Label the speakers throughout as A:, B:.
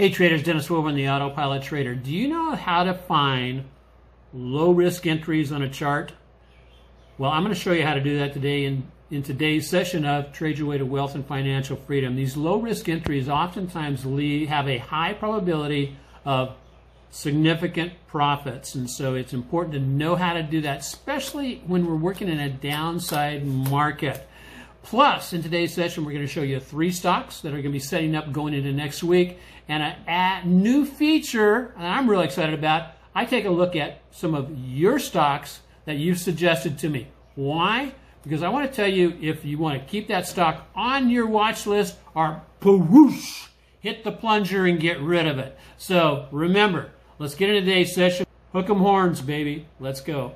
A: Hey traders, Dennis Wilburn, the AutoPilot Trader. Do you know how to find low risk entries on a chart? Well, I'm going to show you how to do that today in today's session of Trade Your Way to Wealth and Financial Freedom. These low risk entries oftentimes have a high probability of significant profits, and so it's important to know how to do that, especially when we're working in a downside market. Plus, in today's session, we're going to show you 3 stocks that are going to be setting up going into next week, and a new feature that I'm really excited about. I take a look at some of your stocks that you've suggested to me. Why? Because I want to tell you if you want to keep that stock on your watch list or poosh, hit the plunger and get rid of it. So remember, let's get into today's session. Hook 'em horns, baby. Let's go.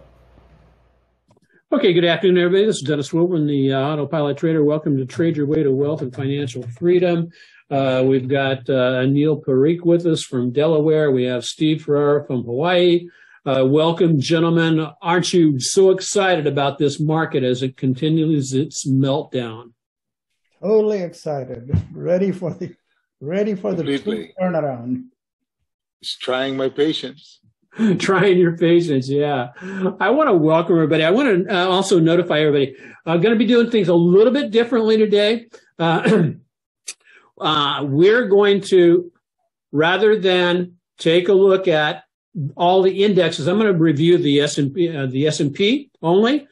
A: Okay, good afternoon, everybody. This is Dennis Wilburn, the AutoPilot Trader. Welcome to Trade Your Way to Wealth and Financial Freedom. We've got Anil with us from Delaware. We have Steve Ferrara from Hawaii. Welcome, gentlemen. Aren't you so excited about this market as it continues its meltdown?
B: Totally excited. Ready for the
C: Completely.
B: turnaround.
C: It's trying my patience.
A: Trying your patience, yeah. I want to welcome everybody. I want to also notify everybody. I'm going to be doing things a little bit differently today. We're going to, rather than take a look at all the indexes, I'm going to review the S&P only.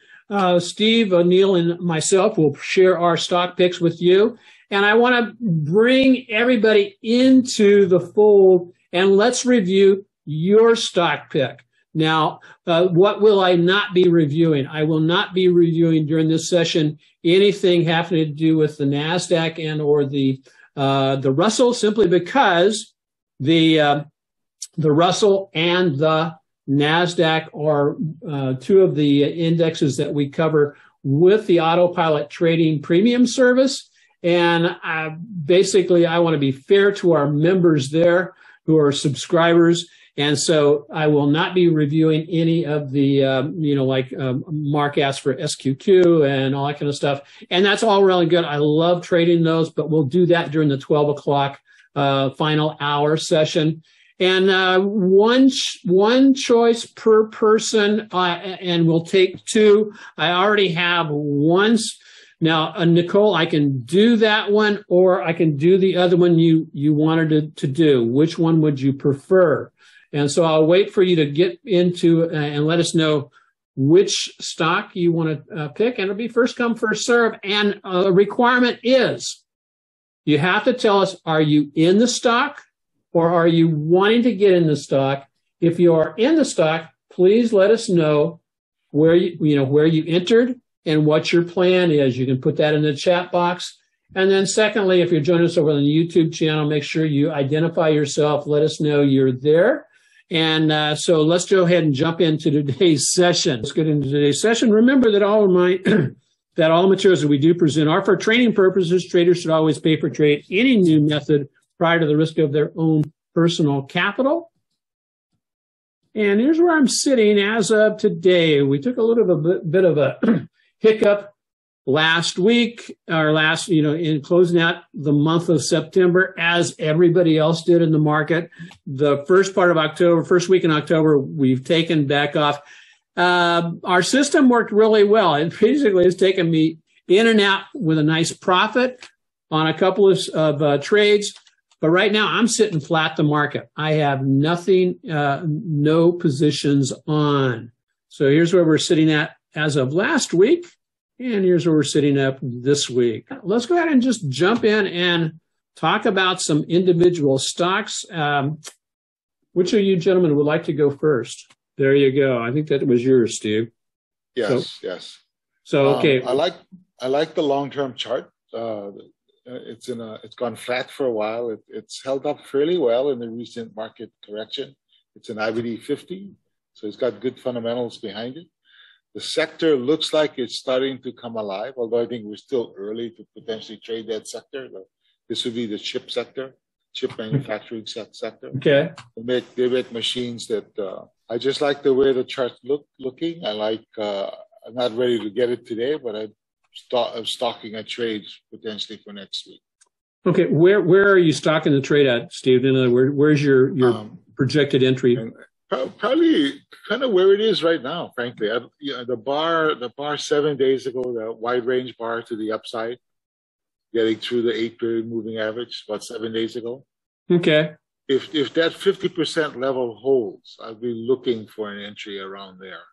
A: Steve, Anil, and myself will share our stock picks with you. And I want to bring everybody into the fold, and let's review your stock pick. Now, what will I not be reviewing? I will not be reviewing during this session anything having to do with the NASDAQ and or the Russell, simply because the Russell and the NASDAQ are 2 of the indexes that we cover with the AutoPilot Trading Premium Service. And basically, I want to be fair to our members there who are subscribers. And so I will not be reviewing any of the, Mark asked for SQQ and all that kind of stuff. And that's all really good. I love trading those, but we'll do that during the 12 o'clock final hour session. And one choice per person, and we'll take 2. I already have one. Now, Nicole, I can do that one, or I can do the other one you wanted to do. Which one would you prefer? And so I'll wait for you to get into and let us know which stock you want to pick. And it'll be first come, first serve. And a requirement is you have to tell us, are you in the stock or are you wanting to get in the stock? If you are in the stock, please let us know where you entered and what your plan is. You can put that in the chat box. And then secondly, if you're joining us over on the YouTube channel, make sure you identify yourself. Let us know you're there. And so let's go ahead and jump into today's session. Let's get into today's session. Remember that all the materials that we do present are for training purposes. Traders should always pay for trade any new method prior to the risk of their own personal capital. And here's where I'm sitting as of today. We took a little bit of a hiccup last week, in closing out the month of September, as everybody else did in the market. The first week in October, we've taken back off. Our system worked really well. It basically has taken me in and out with a nice profit on a couple of trades. But right now, I'm sitting flat the market. I have nothing, no positions on. So here's where we're sitting at as of last week. And here's where we're sitting up this week. Let's go ahead and just jump in and talk about some individual stocks. Which of you gentlemen would like to go first? There you go. I think that was yours, Steve.
C: Yes.
A: So okay.
C: I like the long-term chart. It's gone flat for a while. It's held up fairly well in the recent market correction. It's an IBD 50, so it's got good fundamentals behind it. The sector looks like it's starting to come alive, although I think we're still early to potentially trade that sector. This would be the chip sector, chip manufacturing sector.
A: Okay.
C: They make machines that I just like the way the chart's looking. I'm not ready to get it today, but I'm stocking a trade potentially for next week.
A: Okay, where are you stocking the trade at, Steve? In other words, where's your projected entry?
C: Probably kind of where it is right now, frankly. The bar 7 days ago, the wide range bar to the upside, getting through the 8-period moving average about 7 days ago.
A: Okay.
C: If that 50% level holds, I'll be looking for an entry around there.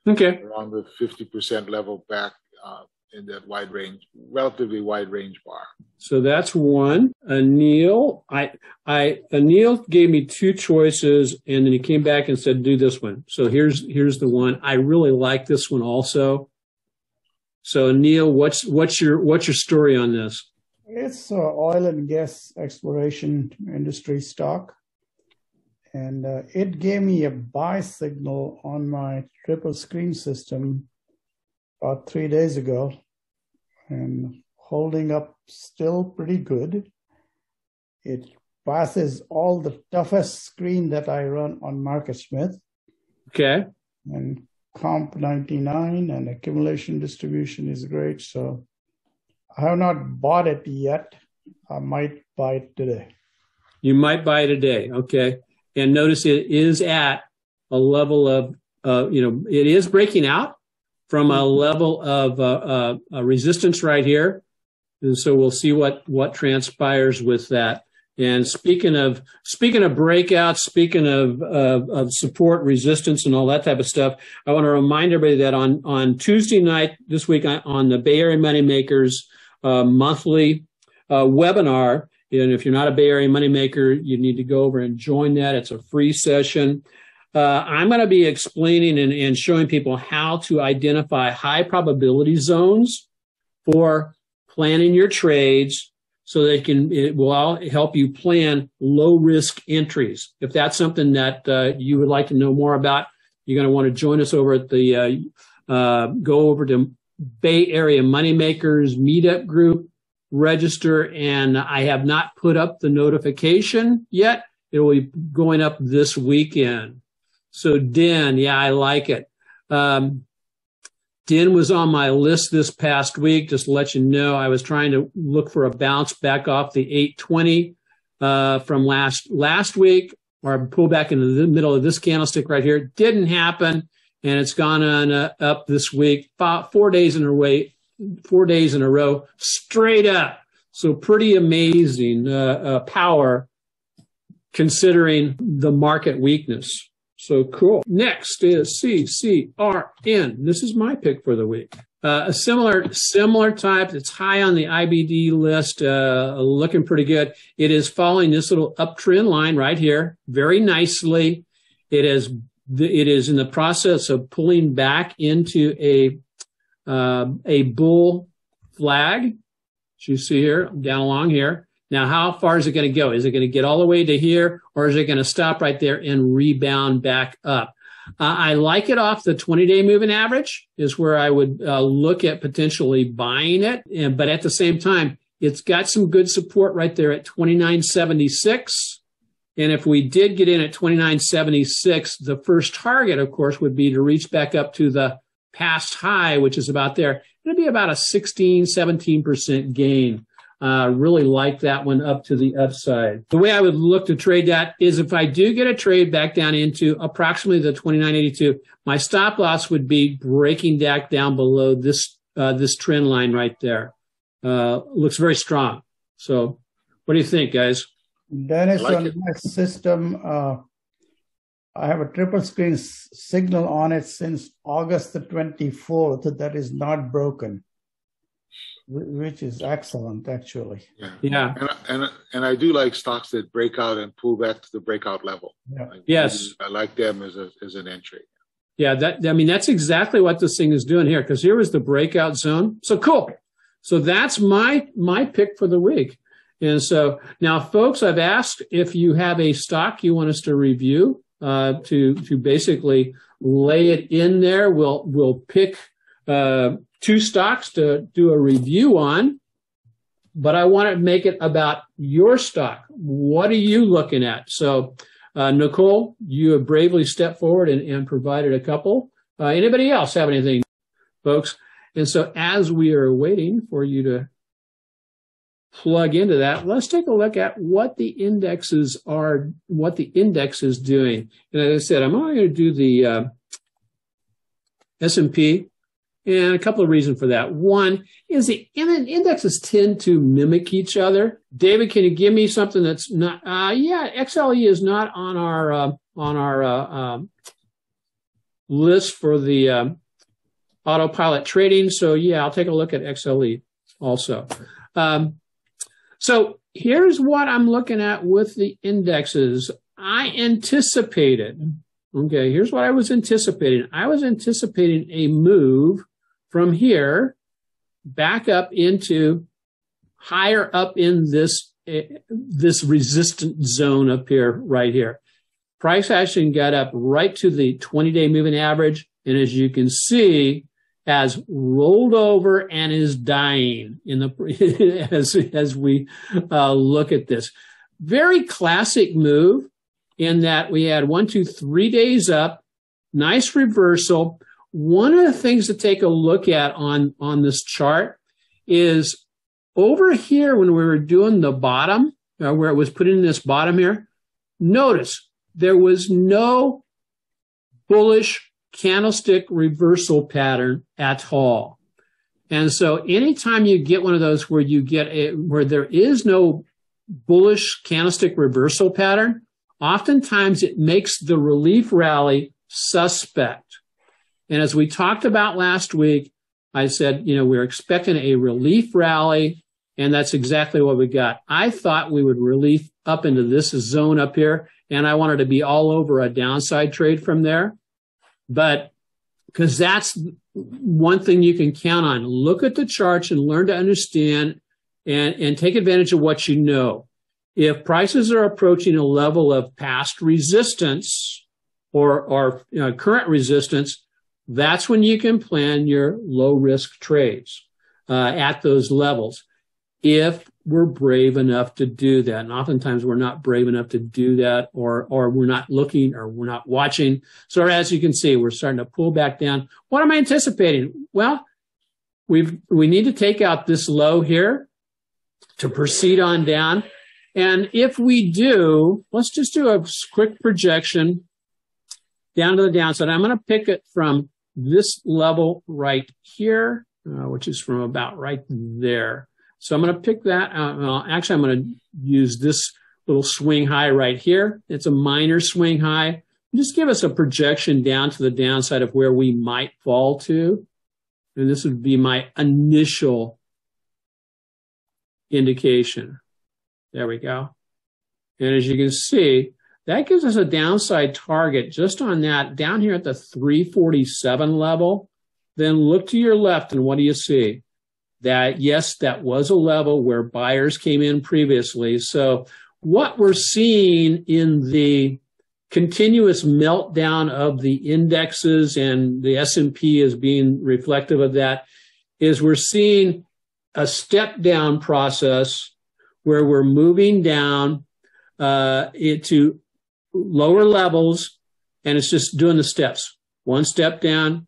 A: Okay.
C: Around the 50% level back in that wide range, relatively wide range bar.
A: So that's one. Anil, Anil gave me two choices, and then he came back and said, "Do this one." So here's the one. I really like this one also. So Anil, what's your story on this?
B: It's oil and gas exploration industry stock. And it gave me a buy signal on my triple screen system about 3 days ago, and holding up still pretty good. It passes all the toughest screen that I run on MarketSmith.
A: Okay.
B: And Comp 99 and accumulation distribution is great. So I have not bought it yet. I might buy it today.
A: You might buy it today. Okay. And notice it is at a level of, it is breaking out from a level of resistance right here. And so we'll see what transpires with that. And speaking of breakouts, speaking of support, resistance, and all that type of stuff, I want to remind everybody that on Tuesday night this week on the Bay Area Moneymakers monthly webinar. And if you're not a Bay Area moneymaker, you need to go over and join that. It's a free session. I'm going to be explaining and showing people how to identify high probability zones for planning your trades so that it will all help you plan low risk entries. If that's something that you would like to know more about, you're going to want to join us over at the go over to Bay Area Moneymakers Meetup Group. Register, and I have not put up the notification yet. It will be going up this weekend. So Den, yeah, I like it. Den was on my list this past week. Just to let you know, I was trying to look for a bounce back off the 820 from last week, or pull back into the middle of this candlestick right here. Didn't happen, and it's gone on up this week, 4 days in a row. 4 days in a row, straight up. So pretty amazing power considering the market weakness. So cool. Next is CCRN. This is my pick for the week. A similar type. It's high on the IBD list, looking pretty good. It is following this little uptrend line right here very nicely. It is in the process of pulling back into a bull flag, as you see here, down along here. Now, how far is it going to go? Is it going to get all the way to here, or is it going to stop right there and rebound back up? I like it off the 20-day moving average is where I would look at potentially buying it. But at the same time, it's got some good support right there at 29.76. And if we did get in at 29.76, the first target, of course, would be to reach back up to the past high, which is about there. It'll be about a 17% gain. Really like that one up to the upside. The way I would look to trade that is if I do get a trade back down into approximately the 29.82, my stop loss would be breaking back down below this trend line right there. Looks very strong. So what do you think, guys?
B: Dennis, on my system, I have a triple screen signal on it since August the 24th that is not broken, which is excellent, actually.
C: Yeah. And I do like stocks that break out and pull back to the breakout level.
B: Yeah.
A: Yes.
C: I like them as an entry.
A: Yeah, that's exactly what this thing is doing here, because here was the breakout zone. So cool. So that's my pick for the week. And so now, folks, I've asked if you have a stock you want us to review. To basically lay it in there. We'll pick two stocks to do a review on, but I want to make it about your stock. What are you looking at? So, Nicole, you have bravely stepped forward and provided a couple. Anybody else have anything, folks? And so as we are waiting for you to plug into that, let's take a look at what the indexes are, what the index is doing. And as I said, I'm only going to do the S&P, and a couple of reasons for that. One is the indexes tend to mimic each other. David, can you give me something that's not? Yeah, XLE is not on our list for the AutoPilot trading. So yeah, I'll take a look at XLE also. So here's what I'm looking at with the indexes. I anticipated, okay, here's what I was anticipating. I was anticipating a move from here back up into higher up in this resistance zone up here, right here. Price action got up right to the 20-day moving average. And as you can see, has rolled over and is dying in the as we look at this. Very classic move in that we had 1, 2, 3 days up, nice reversal. One of the things to take a look at on this chart is over here when we were doing the bottom, where it was put in this bottom here, notice there was no bullish candlestick reversal pattern at all. And so anytime you get one of those where you get where there is no bullish candlestick reversal pattern, oftentimes it makes the relief rally suspect. And as we talked about last week, I said, we're expecting a relief rally, and that's exactly what we got. I thought we would relief up into this zone up here, and I wanted to be all over a downside trade from there. But because that's one thing you can count on. Look at the charts and learn to understand and take advantage of what you know. If prices are approaching a level of past resistance or current resistance, that's when you can plan your low-risk trades at those levels, if we're brave enough to do that. And oftentimes we're not brave enough to do that, or we're not looking, or we're not watching. So as you can see, we're starting to pull back down. What am I anticipating? Well, we need to take out this low here to proceed on down. And if we do, let's just do a quick projection down to the downside. I'm going to pick it from this level right here, which is from about right there. So I'm going to pick that out. Well, actually, I'm going to use this little swing high right here. It's a minor swing high. Just give us a projection down to the downside of where we might fall to. And this would be my initial indication. There we go. And as you can see, that gives us a downside target just on that down here at the 347 level. Then look to your left, and what do you see? That, yes, that was a level where buyers came in previously. So what we're seeing in the continuous meltdown of the indexes, and the S&P is being reflective of that, is we're seeing a step down process where we're moving down into lower levels, and it's just doing the steps. One step down,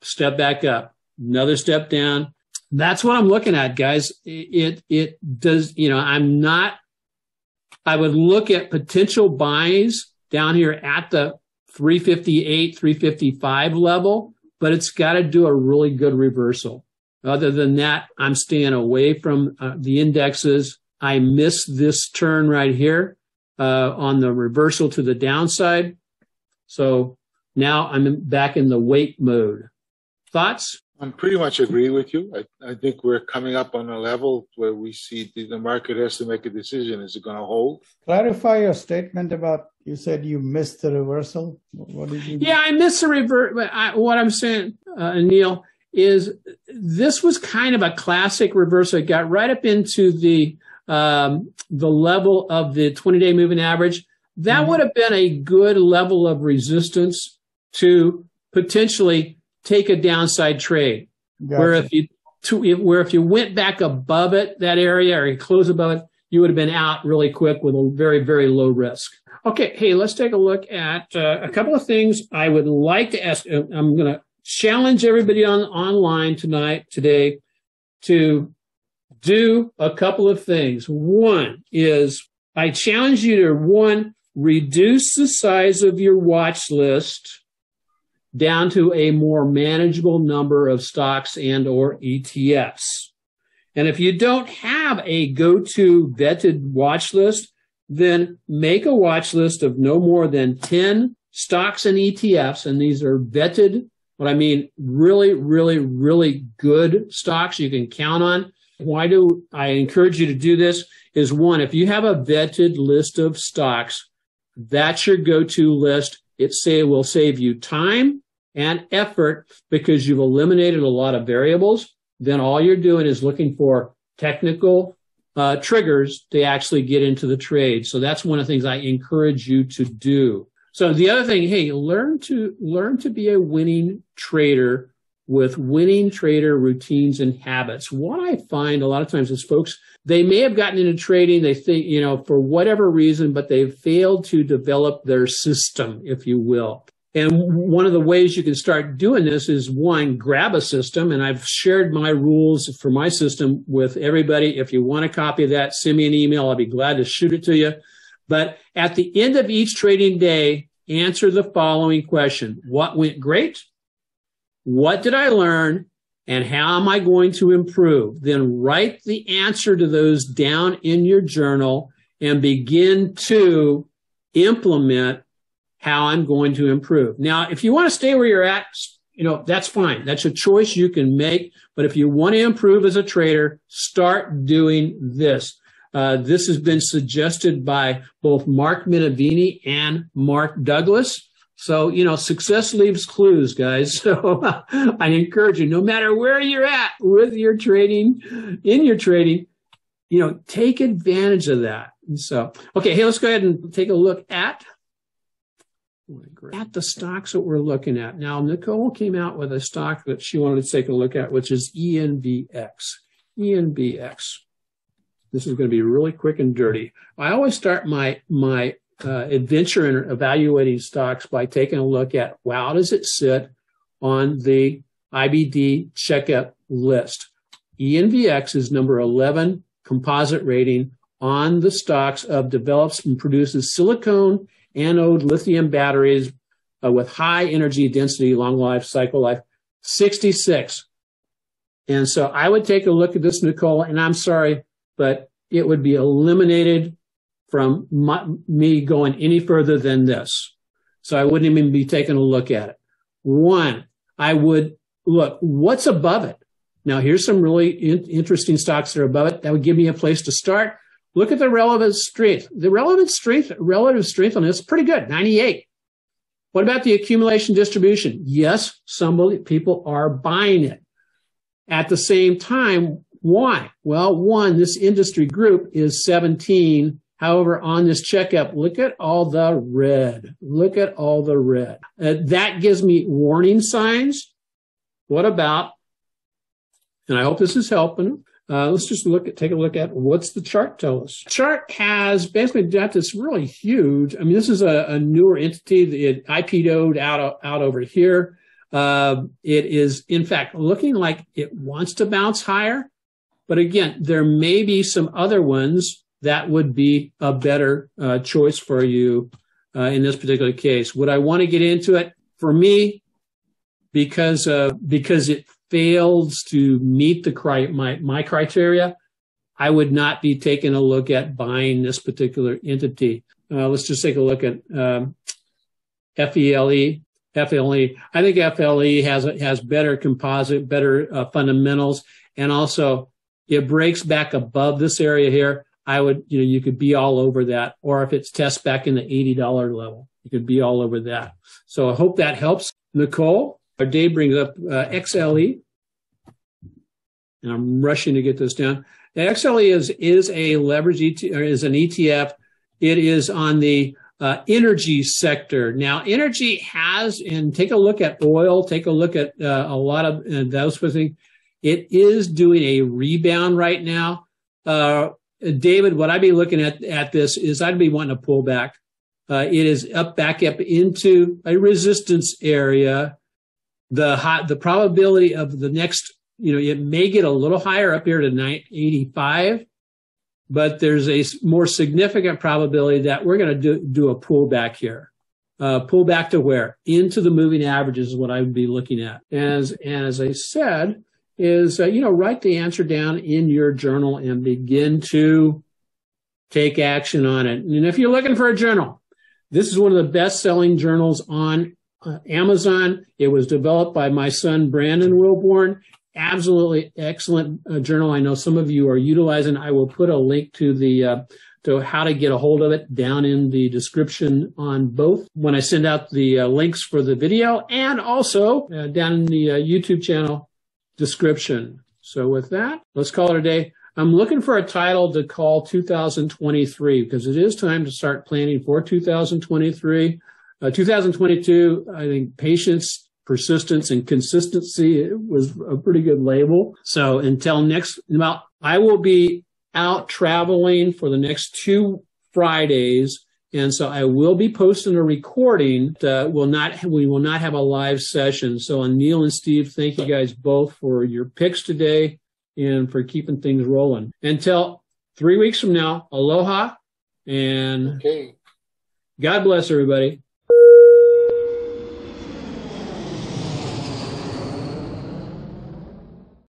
A: step back up, another step down. That's what I'm looking at, guys. It does, I would look at potential buys down here at the 358, 355 level, but it's got to do a really good reversal. Other than that, I'm staying away from the indexes. I missed this turn right here on the reversal to the downside. So now I'm back in the wait mode. Thoughts?
C: I pretty much agree with you. I think we're coming up on a level where we see the market has to make a decision. Is it going to hold?
B: Clarify your statement about, you said you missed the reversal. What did you mean?
A: Yeah, I missed the reverse. But what I'm saying, Anil, is this was kind of a classic reversal. It got right up into the level of the 20-day moving average. That would have been a good level of resistance to potentially take a downside trade. Gotcha. Where if you went back above it, that area, or you close above it, you would have been out really quick with a very, very low risk. Okay, hey, let's take a look at a couple of things I would like to ask. I'm going to challenge everybody online today to do a couple of things. One is I challenge you to, one, reduce the size of your watch list down to a more manageable number of stocks and or ETFs. And if you don't have a go-to vetted watch list, then make a watch list of no more than 10 stocks and ETFs. And these are vetted, what I mean, really, really, really good stocks you can count on. Why do I encourage you to do this? Is one, if you have a vetted list of stocks, that's your go-to list. It will save you time and effort because you've eliminated a lot of variables. Then all you're doing is looking for technical triggers to actually get into the trade. So that's one of the things I encourage you to do. So the other thing, hey, learn to be a winning trader with winning trader routines and habits. What I find a lot of times is folks, they may have gotten into trading, they think, for whatever reason, but they've failed to develop their system, if you will. And one of the ways you can start doing this is, one, grab a system. And I've shared my rules for my system with everybody. If you want a copy of that, send me an email. I'll be glad to shoot it to you. But at the end of each trading day, answer the following question. What went great? What did I learn? And how am I going to improve? Then write the answer to those down in your journal and begin to implement how I'm going to improve. Now, if you want to stay where you're at, that's fine. That's a choice you can make. But if you want to improve as a trader, start doing this. This has been suggested by both Mark Minervini and Mark Douglas. So, success leaves clues, guys. So I encourage you, no matter where you're at with your trading, take advantage of that. And so, okay, hey, let's go ahead and take a look at the stocks that we're looking at. Now, Nicole came out with a stock that she wanted to take a look at, which is ENVX. ENVX. This is going to be really quick and dirty. I always start my adventure in evaluating stocks by taking a look at, how does it sit on the IBD checkup list? ENVX is number 11 composite rating on the stocks of develops and produces silicone anode lithium batteries with high energy density, long life, cycle life, 66. And so I would take a look at this, Nicole, and I'm sorry, but it would be eliminated from me going any further than this. So I wouldn't even be taking a look at it. One, I would look, what's above it? Now, here's some really interesting stocks that are above it. That would give me a place to start. Look at the relative strength. The relative strength on this is pretty good, 98. What about the accumulation distribution? Yes, some people are buying it. At the same time, why? Well, one, this industry group is 17. However, on this checkup, look at all the red. Look at all the red. That gives me warning signs. What about, and I hope this is helping, let's just take a look at what's the chart tell us. Chart has basically got this really huge, this is a newer entity. It IPO'd out over here. It is, in fact, looking like it wants to bounce higher. But again, there may be some other ones that would be a better choice for you in this particular case. Would I want to get into it? For me, because it fails to meet my criteria, I would not be taking a look at buying this particular entity. Let's just take a look at FELE. I think FLE has better composite, better fundamentals, and also it breaks back above this area here. I would, you could be all over that. Or if it's tests back in the $80 level, you could be all over that. So I hope that helps. Nicole, our Dave brings up XLE. And I'm rushing to get this down. The XLE is a leverage is an ETF. It is on the energy sector. Now, energy has, and take a look at oil, take a look at a lot of those things. It is doing a rebound right now. David, what I'd be looking at this is I'd be wanting to pull back. It is back up into a resistance area. The probability of the next it may get a little higher up here to 985, but there's a more significant probability that we're going to do a pullback here. Pull back to where? Into the moving averages is what I would be looking at. As I said, is, write the answer down in your journal and begin to take action on it. And if you're looking for a journal, this is one of the best-selling journals on Amazon. It was developed by my son, Brandon Wilborn. Absolutely excellent journal. I know some of you are utilizing. I will put a link to to how to get a hold of it down in the description on both when I send out the links for the video, and also down in the YouTube channel description. So with that, let's call it a day. I'm looking for a title to call 2023 because it is time to start planning for 2023. 2022, I think patience, persistence, and consistency was a pretty good label. So until I will be out traveling for the next 2 Fridays. And so I will be posting a recording. We will not have a live session. So Anil and Steve, thank you guys both for your picks today and for keeping things rolling. Until 3 weeks from now, aloha and God bless everybody.